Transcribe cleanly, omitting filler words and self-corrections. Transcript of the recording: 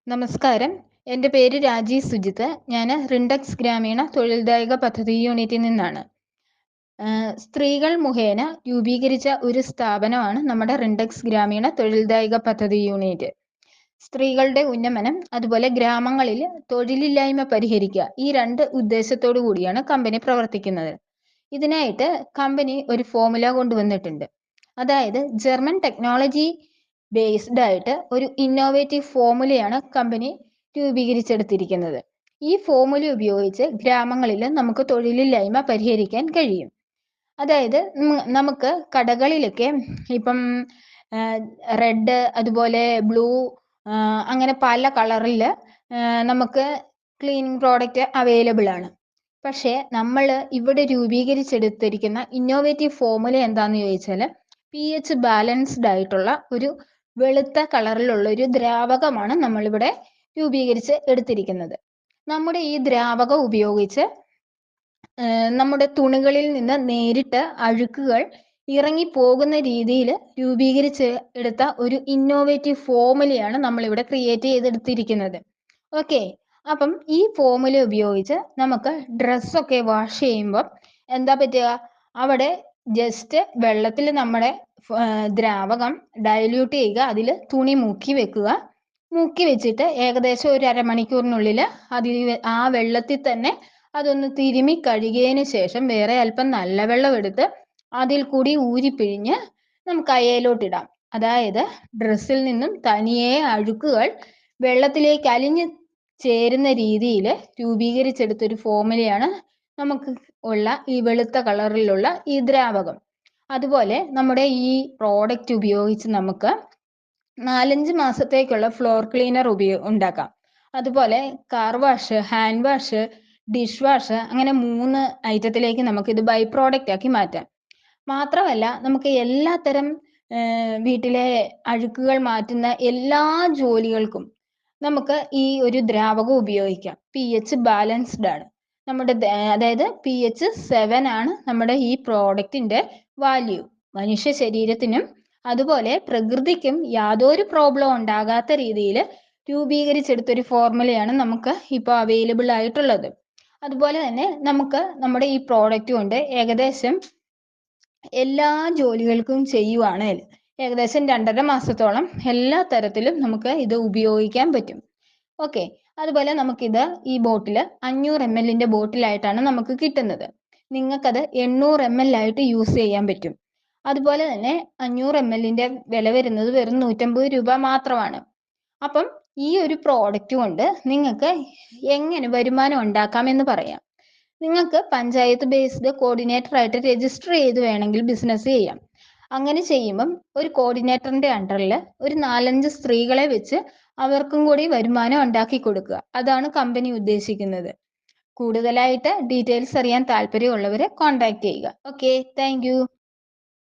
നമസ്കാരം. എൻ്റെ പേര് രാജി സുജിത്ത്. ഞാൻ റിൻഡെക്സ് ഗ്രാമീണ തൊഴിൽദായക പദ്ധതി യൂണിറ്റിൽ നിന്നാണ്. സ്ത്രീകൾ മുഖേന രൂപീകരിച്ച ഒരു സ്ഥാപനമാണ് നമ്മുടെ റിൻഡെക്സ് ഗ്രാമീണ തൊഴിൽദായക പദ്ധതി യൂണിറ്റ്. സ്ത്രീകളുടെ ഉന്നമനം, അതുപോലെ ഗ്രാമങ്ങളിൽ തൊഴിലില്ലായ്മ പരിഹരിക്കുക, ഈ രണ്ട് ഉദ്ദേശത്തോടു കൂടിയാണ് കമ്പനി പ്രവർത്തിക്കുന്നത്. ഇതിനായിട്ട് കമ്പനി ഒരു ഫോർമുല കൊണ്ടുവന്നിട്ടുണ്ട്. അതായത് ജർമ്മൻ ടെക്നോളജി ബേസ്ഡ് ആയിട്ട് ഒരു ഇന്നോവേറ്റീവ് ഫോർമുലയാണ് കമ്പനി രൂപീകരിച്ചെടുത്തിരിക്കുന്നത്. ഈ ഫോർമുല ഉപയോഗിച്ച് ഗ്രാമങ്ങളിൽ നമുക്ക് തൊഴിലില്ലായ്മ പരിഹരിക്കാൻ കഴിയും. അതായത് നമുക്ക് കടകളിലൊക്കെ ഇപ്പം റെഡ്, അതുപോലെ ബ്ലൂ, അങ്ങനെ പല കളറിൽ നമുക്ക് ക്ലീനിങ് പ്രോഡക്റ്റ് അവൈലബിൾ ആണ്. പക്ഷേ നമ്മൾ ഇവിടെ രൂപീകരിച്ചെടുത്തിരിക്കുന്ന ഇന്നോവേറ്റീവ് ഫോർമുല എന്താണെന്ന് ചോദിച്ചാൽ pH ബാലൻസ്ഡ് ആയിട്ടുള്ള ഒരു വെളുത്ത കളറിലുള്ള ഒരു ദ്രാവകമാണ് നമ്മളിവിടെ രൂപീകരിച്ച് എടുത്തിരിക്കുന്നത്. നമ്മുടെ ഈ ദ്രാവകം ഉപയോഗിച്ച് നമ്മുടെ തുണികളിൽ നിന്ന് നേരിട്ട് അഴുക്കുകൾ ഇറങ്ങിപ്പോകുന്ന രീതിയിൽ രൂപീകരിച്ച് എടുത്ത ഒരു ഇന്നോവേറ്റീവ് ഫോർമുലയാണ് നമ്മളിവിടെ ക്രിയേറ്റ് ചെയ്തെടുത്തിരിക്കുന്നത്. ഓക്കെ, അപ്പം ഈ ഫോർമുല ഉപയോഗിച്ച് നമുക്ക് ഡ്രസ്സൊക്കെ വാഷ് ചെയ്യുമ്പോൾ എന്താ പറ്റുക, അവിടെ ജസ്റ്റ് വെള്ളത്തിൽ നമ്മുടെ ദ്രാവകം ഡൈല്യൂട്ട് ചെയ്യുക, അതിൽ തുണി മുക്കി വെക്കുക. മുക്കി വെച്ചിട്ട് ഏകദേശം ഒരു അരമണിക്കൂറിനുള്ളിൽ ആ വെള്ളത്തിൽ തന്നെ അതൊന്ന് തിരുമി കഴുകിയതിന് ശേഷം വേറെ അല്പം നല്ല വെള്ളം എടുത്ത് അതിൽ കൂടി ഊരിപ്പിഴിഞ്ഞ് നമുക്ക് അയയിലോട്ടിടാം. അതായത് ഡ്രസ്സിൽ നിന്നും തനിയെ അഴുക്കുകൾ വെള്ളത്തിലേക്ക് അലിഞ്ഞ് ചേരുന്ന രീതിയിൽ രൂപീകരിച്ചെടുത്തൊരു ഫോർമുലയാണ് നമുക്ക് ഉള്ള ഈ വെളുത്ത കളറിലുള്ള ഈ ദ്രാവകം. അതുപോലെ നമ്മുടെ ഈ പ്രോഡക്റ്റ് ഉപയോഗിച്ച് നമുക്ക് 4-5 മാസത്തേക്കുള്ള ഫ്ലോർ ക്ലീനർ ഉണ്ടാക്കാം. അതുപോലെ car wash, hand wash, dish wash, അങ്ങനെ 3 ഐറ്റത്തിലേക്ക് നമുക്ക് ഇത് ബൈ പ്രോഡക്റ്റ് ആക്കി മാറ്റാം. മാത്രമല്ല നമുക്ക് എല്ലാത്തരം വീട്ടിലെ അഴുക്കുകൾ മാറ്റുന്ന എല്ലാ ജോലികൾക്കും നമുക്ക് ഈ ഒരു ദ്രാവകം ഉപയോഗിക്കാം. pH ബാലൻസ്ഡ് ആണ് നമ്മുടെ, അതായത് pH 7 ആണ് നമ്മുടെ ഈ പ്രോഡക്റ്റിന്റെ വാല്യൂ. മനുഷ്യ ശരീരത്തിനും അതുപോലെ പ്രകൃതിക്കും യാതൊരു പ്രോബ്ലം ഉണ്ടാകാത്ത രീതിയിൽ രൂപീകരിച്ചെടുത്തൊരു ഫോർമുലയാണ് നമുക്ക് ഇപ്പോൾ അവൈലബിൾ ആയിട്ടുള്ളത്. അതുപോലെ തന്നെ നമുക്ക് നമ്മുടെ ഈ പ്രോഡക്റ്റ് കൊണ്ട് ഏകദേശം എല്ലാ ജോലികൾക്കും ചെയ്യുവാണെങ്കിൽ ഏകദേശം 2.5 മാസത്തോളം എല്ലാ തരത്തിലും നമുക്ക് ഇത് ഉപയോഗിക്കാൻ പറ്റും. ഓക്കെ, അതുപോലെ നമുക്കിത് ഈ ബോട്ടിൽ 500 ml ബോട്ടിലായിട്ടാണ് നമുക്ക് കിട്ടുന്നത്. നിങ്ങൾക്കത് 800 ml ആയിട്ട് യൂസ് ചെയ്യാൻ പറ്റും. അതുപോലെ തന്നെ 500 ml വില വരുന്നത് വെറും 150 രൂപ മാത്രമാണ്. അപ്പം ഈ ഒരു പ്രോഡക്റ്റ് കൊണ്ട് നിങ്ങൾക്ക് എങ്ങനെ വരുമാനം ഉണ്ടാക്കാമെന്ന് പറയാം. നിങ്ങൾക്ക് പഞ്ചായത്ത് ബേസ്ഡ് കോർഡിനേറ്റർ ആയിട്ട് രജിസ്റ്റർ ചെയ്ത് വേണമെങ്കിൽ ബിസിനസ് ചെയ്യാം. അങ്ങനെ ചെയ്യുമ്പം ഒരു കോർഡിനേറ്ററിന്റെ അണ്ടറിൽ ഒരു 4-5 സ്ത്രീകളെ വെച്ച് അവർക്കും കൂടി വരുമാനം ഉണ്ടാക്കി കൊടുക്കുക. അതാണ് കമ്പനി ഉദ്ദേശിക്കുന്നത്. കൂടുതലായിട്ട് ഡീറ്റെയിൽസ് അറിയാൻ താല്പര്യമുള്ളവരെ കോൺടാക്ട് ചെയ്യുക. Okay, thank you.